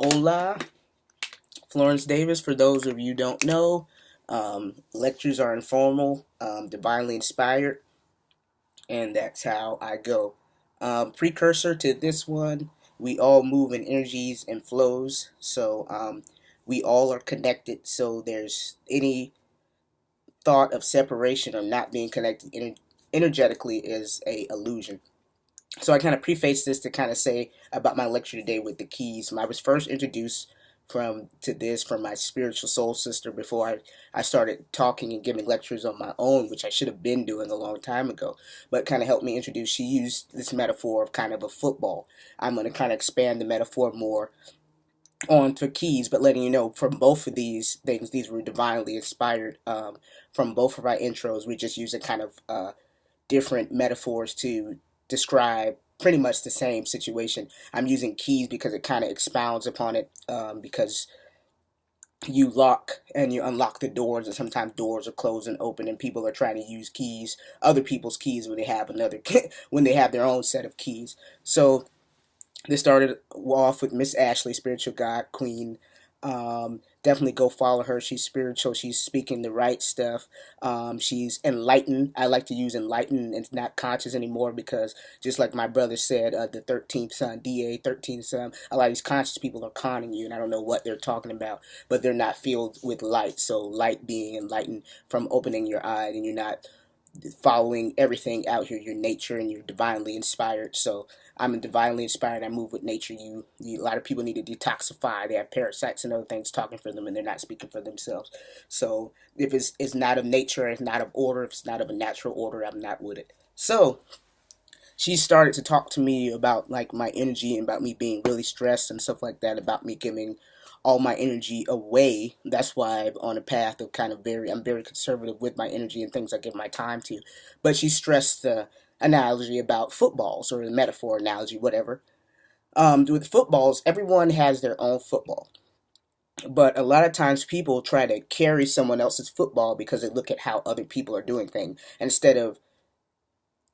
Hola, Florence Davis. For those of you who don't know, lectures are informal, divinely inspired, and that's how I go. Precursor to this one, we all move in energies and flows, so we all are connected. So there's any thought of separation or not being connected energetically is a illusion. So I kind of preface this to kind of say about my lecture today with the keys. I was first introduced from my spiritual soul sister before I started talking and giving lectures on my own, which I should have been doing a long time ago, but kind of helped me introduce. She used this metaphor of kind of a football. I'm going to kind of expand the metaphor more onto keys, but letting you know from both of these things, these were divinely inspired from both of our intros. We just use a kind of different metaphors to describe pretty much the same situation. I'm using keys because it kind of expounds upon it because you lock and you unlock the doors, and sometimes doors are closed and open, and people are trying to use keys, other people's keys, when they have when they have their own set of keys. So this started off with Miss Ashley, spiritual god queen. Definitely go follow her. She's spiritual. She's speaking the right stuff. She's enlightened. I like to use enlightened and not conscious anymore because, just like my brother said, the 13th son, DA 13th son, a lot of these conscious people are conning you, and I don't know what they're talking about, but they're not filled with light. So, light being enlightened from opening your eyes, and you're not following everything out here, your nature, and you're divinely inspired. So I'm divinely inspired. I move with nature. A lot of people need to detoxify. They have parasites and other things talking for them, and they're not speaking for themselves. So if it's not of nature, it's not of order, if it's not of a natural order, I'm not with it. So she started to talk to me about like my energy and about me being really stressed and stuff like that, about me giving all my energy away. That's why I'm on a path of I'm very conservative with my energy and things I give my time to. But she stressed the analogy about footballs, or the metaphor analogy, whatever. With footballs, everyone has their own football. But a lot of times people try to carry someone else's football because they look at how other people are doing things instead of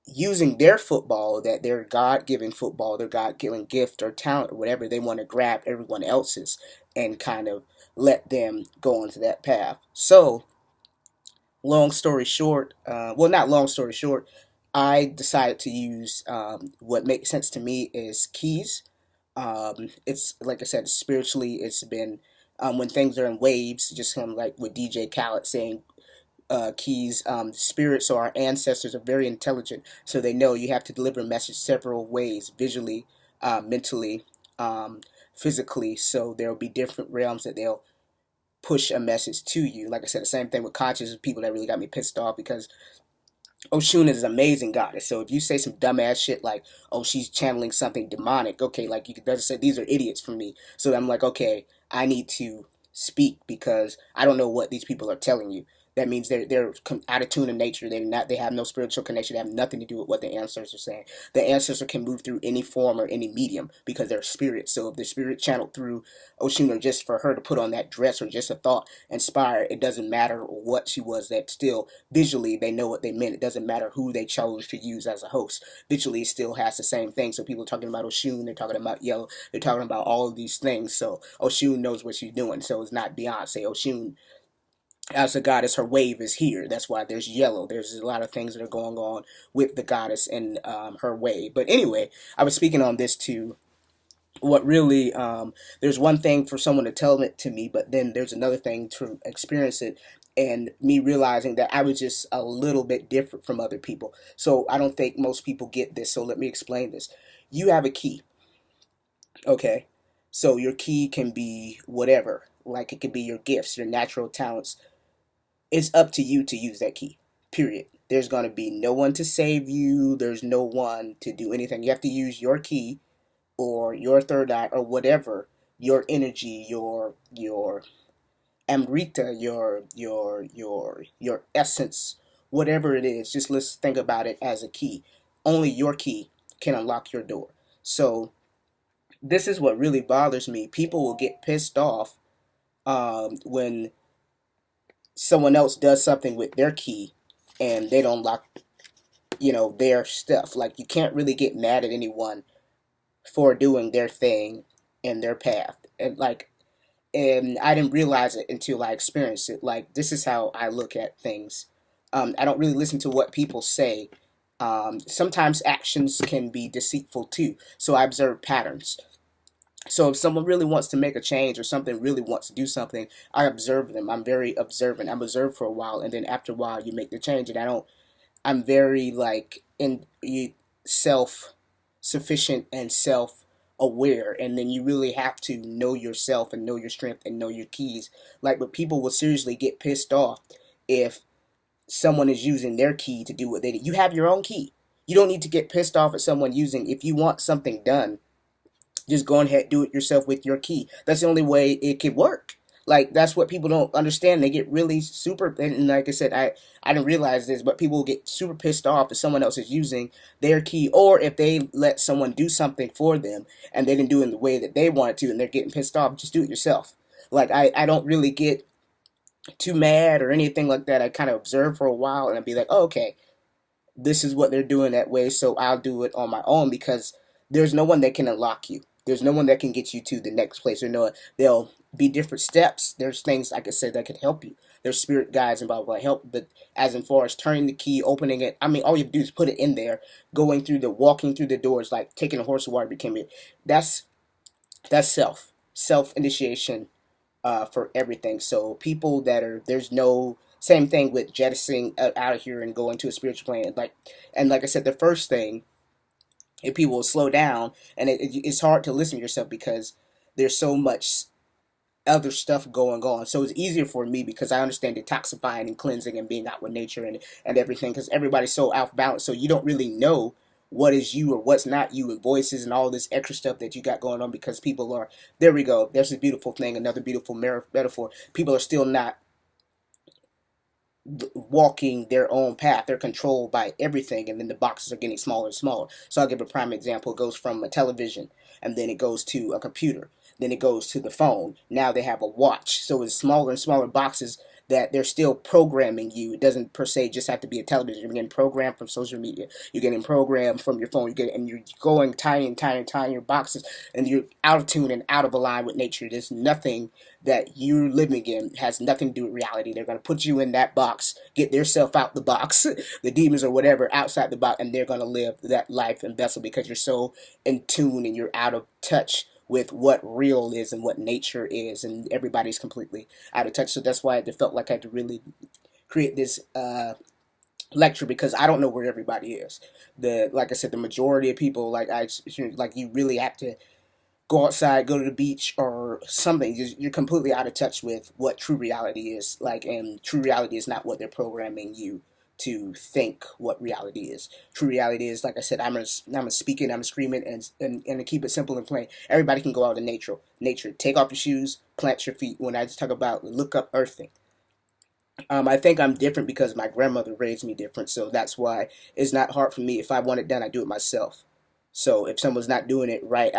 using their football, that their God-given football, their God-given gift or talent or whatever. They want to grab everyone else's and kind of let them go into that path. So, long story short, not long story short, I decided to use what makes sense to me is keys. It's like I said, spiritually, it's been when things are in waves, just kind of like with DJ Khaled saying, keys. Spirits or our ancestors are very intelligent, so they know you have to deliver a message several ways: visually, mentally, physically. So there will be different realms that they'll push a message to you. Like I said, the same thing with conscious people that really got me pissed off because Oshun is an amazing goddess. So if you say some dumbass shit like, "Oh, she's channeling something demonic," okay, like you could just say these are idiots for me. So I'm like, okay, I need to speak because I don't know what these people are telling you. That means they're out of tune in nature. They have no spiritual connection. They have nothing to do with what the ancestors are saying. The ancestor can move through any form or any medium because they're spirits. So if the spirit channeled through Oshun, or just for her to put on that dress, or just a thought inspired, it doesn't matter what she was. That still visually they know what they meant. It doesn't matter who they chose to use as a host. Visually, it still has the same thing. So people are talking about Oshun, they're talking about Yellow, they're talking about all of these things. So Oshun knows what she's doing. So it's not Beyonce. Oshun, as a goddess, her wave is here. That's why there's yellow. There's a lot of things that are going on with the goddess and her wave. But anyway, I was speaking on this too. What really, there's one thing for someone to tell it to me, but then there's another thing to experience it, and me realizing that I was just a little bit different from other people. So I don't think most people get this. So let me explain this. You have a key, okay? So your key can be whatever. Like it could be your gifts, your natural talents. It's up to you to use that key. Period. There's going to be no one to save you. There's no one to do anything. You have to use your key or your third eye or whatever, your energy, your amrita, your essence, whatever it is. Just let's think about it as a key. Only your key can unlock your door. So this is what really bothers me. People will get pissed off when someone else does something with their key and they don't lock, their stuff. Like, you can't really get mad at anyone for doing their thing in their path. And I didn't realize it until I experienced it. Like, this is how I look at things. I don't really listen to what people say. Sometimes actions can be deceitful too, so I observe patterns. So if someone really wants to make a change or something really wants to do something, I observe them. I'm very observant. I'm observed for a while, and then after a while, you make the change. And I don't. I'm very like in self sufficient and self aware, and then you really have to know yourself and know your strength and know your keys. Like, but people will seriously get pissed off if someone is using their key to do what they do. You have your own key. You don't need to get pissed off at someone using. If you want something done, just go ahead, do it yourself with your key. That's the only way it could work. Like, that's what people don't understand. They get really super, and like I said, I didn't realize this, but people get super pissed off if someone else is using their key, or if they let someone do something for them and they didn't do it in the way that they wanted to, and they're getting pissed off. Just do it yourself. Like, I don't really get too mad or anything like that. I kind of observe for a while, and I'd be like, oh, okay, this is what they're doing that way, so I'll do it on my own, because there's no one that can unlock you. There's no one that can get you to the next place. Or no, there'll be different steps. There's things, like I said, that could help you. There's spirit guides and blah, blah, blah, help. But as in far as turning the key, opening it, I mean, all you have to do is put it in there, walking through the doors, like taking a horse of water became it. That's self initiation for everything. So people that are, there's no, same thing with jettisoning out of here and going to a spiritual plane. Like I said, the first thing, if people will slow down, and it's hard to listen to yourself because there's so much other stuff going on. So it's easier for me because I understand detoxifying and cleansing and being out with nature and everything, because everybody's so off balance. So you don't really know what is you or what's not you, and voices and all this extra stuff that you got going on, because people are, there we go. There's a beautiful thing, another beautiful metaphor. People are still not walking their own path. They're controlled by everything, and then the boxes are getting smaller and smaller. So I'll give a prime example. It goes from a television, and then it goes to a computer, then it goes to the phone. Now they have a watch. So it's smaller and smaller boxes that they're still programming you. It doesn't per se just have to be a television. You're getting programmed from social media. You're getting programmed from your phone. And you're going tiny and tiny and tinier boxes, and you're out of tune and out of line with nature. There's nothing that you're living in has nothing to do with reality. They're going to put you in that box, get their self out the box, the demons or whatever outside the box, and they're going to live that life and vessel, because you're so in tune and you're out of touch with what real is and what nature is, and everybody's completely out of touch. So that's why I felt like I had to really create this lecture, because I don't know where everybody is. Like I said, the majority of people, like you really have to go outside, go to the beach or something. You're completely out of touch with what true reality is. Like, and true reality is not what they're programming you to think what reality is. True reality is, like I said, I'm a speaking, I'm a screaming, and to keep it simple and plain, everybody can go out in nature. Nature, take off your shoes, plant your feet. When I just talk about look up earthing, I think I'm different because my grandmother raised me different, so that's why it's not hard for me. If I want it done, I do it myself. So if someone's not doing it right,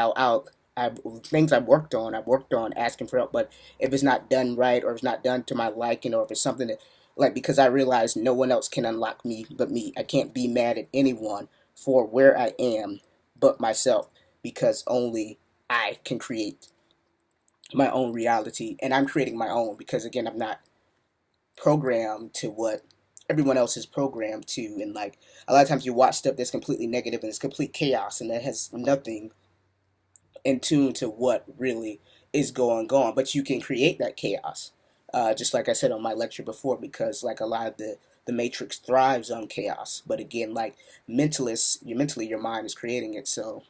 things I've worked on asking for help. But if it's not done right, or it's not done to my liking, or if it's something that, like, because I realize no one else can unlock me but me. I can't be mad at anyone for where I am but myself, because only I can create my own reality, and I'm creating my own, because again, I'm not programmed to what everyone else is programmed to. And like, a lot of times you watch stuff that's completely negative and it's complete chaos, and that has nothing in tune to what really is going on. But you can create that chaos, just like I said on my lecture before, because like a lot of the matrix thrives on chaos. But again, like, mentally your mind is creating it. So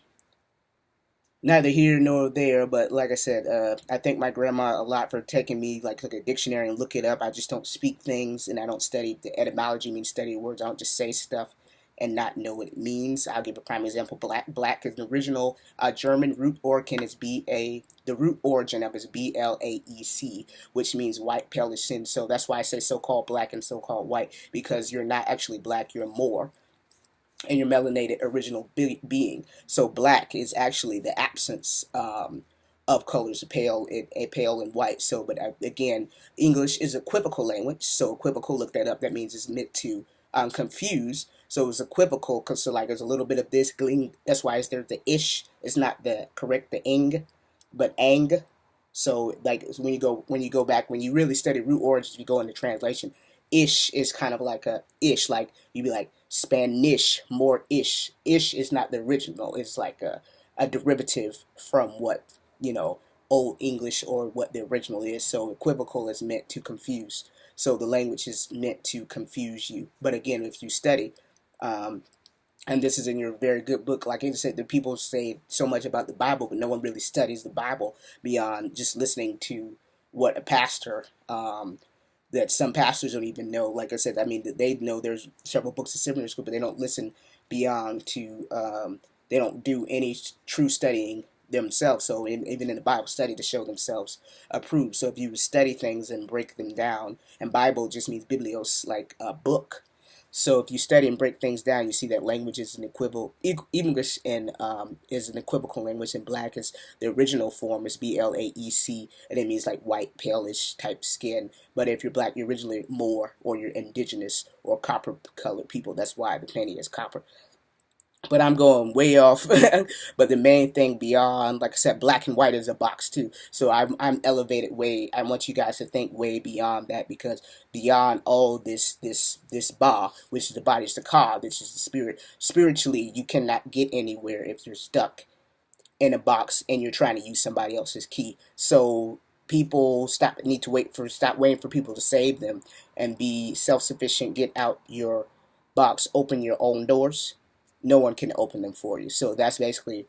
neither here nor there. But like I said, I thank my grandma a lot for taking me like a dictionary and look it up. I just don't speak things, and I don't study the etymology, means study words. I don't just say stuff and not know what it means. I'll give a prime example. Black is the original German root origin is the root origin of it is BLAEC, which means white, pale sin. So that's why I say so-called black and so-called white, because you're not actually black, you're more, and your melanated original being. So black is actually the absence of colors, pale and white. So, but again, English is equivocal language. So equivocal, look that up. That means it's meant to confuse. So it's equivocal because, so like, there's a little bit of this gling. That's why it's there. The ish is not the correct, the ing. but ang. So like when you go back when you really study root origins, you go into translation. Ish is kind of like a ish, like you'd be like Spanish, more ish. Ish is not the original. It's like a derivative from what you know Old English or what the original is. So equivocal is meant to confuse. So the language is meant to confuse you. But again, if you study, um, and this is in your very good book. Like I said, the people say so much about the Bible, but no one really studies the Bible beyond just listening to what a pastor. That some pastors don't even know. Like I said, I mean, they know there's several books of seminary school, but they don't listen beyond to. They don't do any true studying themselves. So even in the Bible study to show themselves approved. So if you study things and break them down, and Bible just means biblios, like a book. So if you study and break things down, you see that language is an equivocal. English and is an equivocal language, and black is the original form is Blaec, and it means like white, palish type skin. But if you're black, you're originally Moor or you're indigenous or copper colored people. That's why the penny is copper. But I'm going way off. But the main thing beyond, like I said, black and white is a box too. So I'm elevated way. I want you guys to think way beyond that, because beyond all this ba, which is the body, is the ka, which is the spirit. Spiritually, you cannot get anywhere if you're stuck in a box and you're trying to use somebody else's key. So people stop waiting for people to save them, and be self-sufficient. Get out your box, open your own doors. No one can open them for you. So that's basically,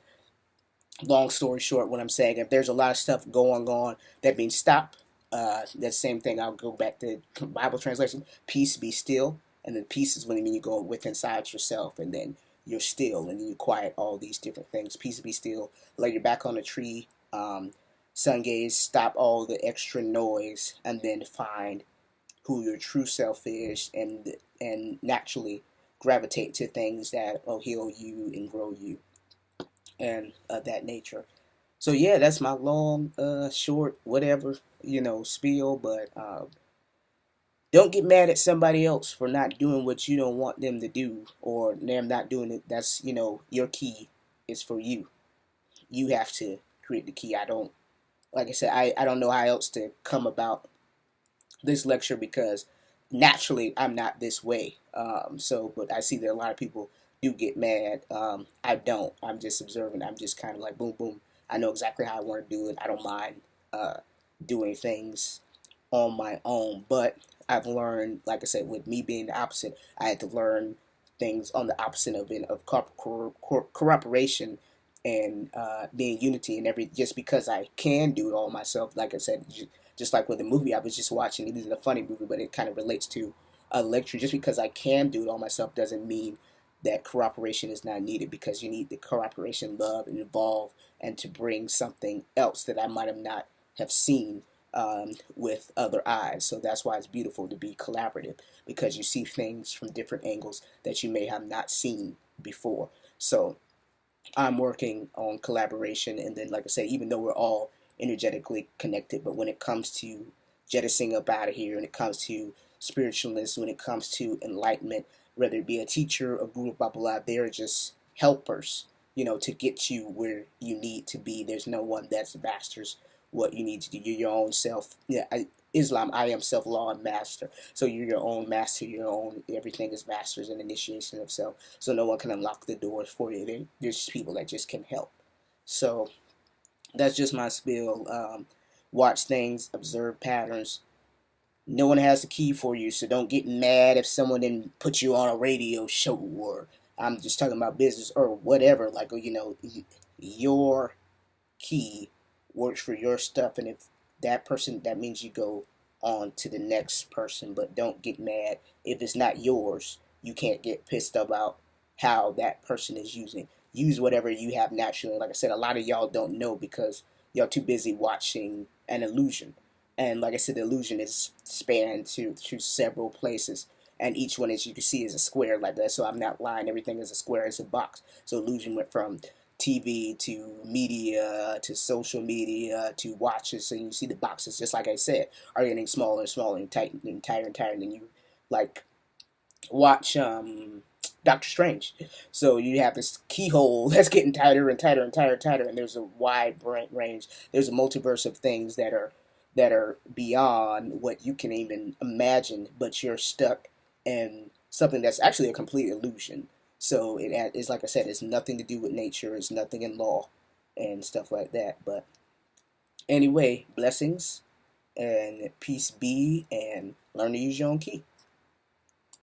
long story short, what I'm saying. If there's a lot of stuff going on, that means stop. That same thing, I'll go back to Bible translation. Peace, be still. And then peace is when you go with inside yourself, and then you're still, and then you quiet all these different things. Peace, be still. Lay your back on a tree. Sun gaze. Stop all the extra noise, and then find who your true self is, and naturally gravitate to things that will heal you and grow you, and that nature. So yeah, that's my long, short, whatever spiel. But don't get mad at somebody else for not doing what you don't want them to do, or them not doing it. That's your key is for you. You have to create the key. I don't, like I said, I don't know how else to come about this lecture, because naturally I'm not this way. But I see that a lot of people do get mad. I don't. I'm just observing. I'm just kind of like boom, boom. I know exactly how I want to do it. I don't mind uh, doing things on my own. But I've learned, like I said, with me being the opposite, I had to learn things on the opposite of it, of cooperation and being unity and every. Just because I can do it all myself, like I said, just like with the movie I was just watching, it isn't a funny movie, but it kind of relates to a lecture. Just because I can do it all myself doesn't mean that cooperation is not needed, because you need the cooperation, love, and evolve, and to bring something else that I might have not have seen with other eyes. So that's why it's beautiful to be collaborative, because you see things from different angles that you may have not seen before. So I'm working on collaboration, and then, like I said, even though we're all energetically connected, but when it comes to jettisoning up out of here, when it comes to spiritualness, when it comes to enlightenment, whether it be a teacher, a group, blah, blah, blah, they're just helpers, to get you where you need to be. There's no one that's masters what you need to do. You're your own self. Yeah, Islam, I am self law and master. So you're your own master, your own, everything is masters and initiation of self. So no one can unlock the doors for you. There's just people that just can help. So that's just my spiel. Watch things, observe patterns. No one has the key for you, so don't get mad if someone didn't put you on a radio show, or I'm just talking about business or whatever. Like, your key works for your stuff, and if that person, that means you go on to the next person. But don't get mad if it's not yours. You can't get pissed about how that person is using. Use whatever you have naturally. Like I said, a lot of y'all don't know because y'all too busy watching an illusion. And like I said, the illusion is spanned to several places, and each one, as you can see, is a square like that. So I'm not lying. Everything is a square. It's a box. So illusion went from TV to media to social media to watches, and you see the boxes, just like I said, are getting smaller and smaller and tight and tighter and tighter. And then you like watch Doctor Strange. So you have this keyhole that's getting tighter and tighter and tighter and tighter, and there's a wide range. There's a multiverse of things that are beyond what you can even imagine, but you're stuck in something that's actually a complete illusion. So it's like I said, it's nothing to do with nature. It's nothing in law and stuff like that. But anyway, blessings and peace be, and learn to use your own key.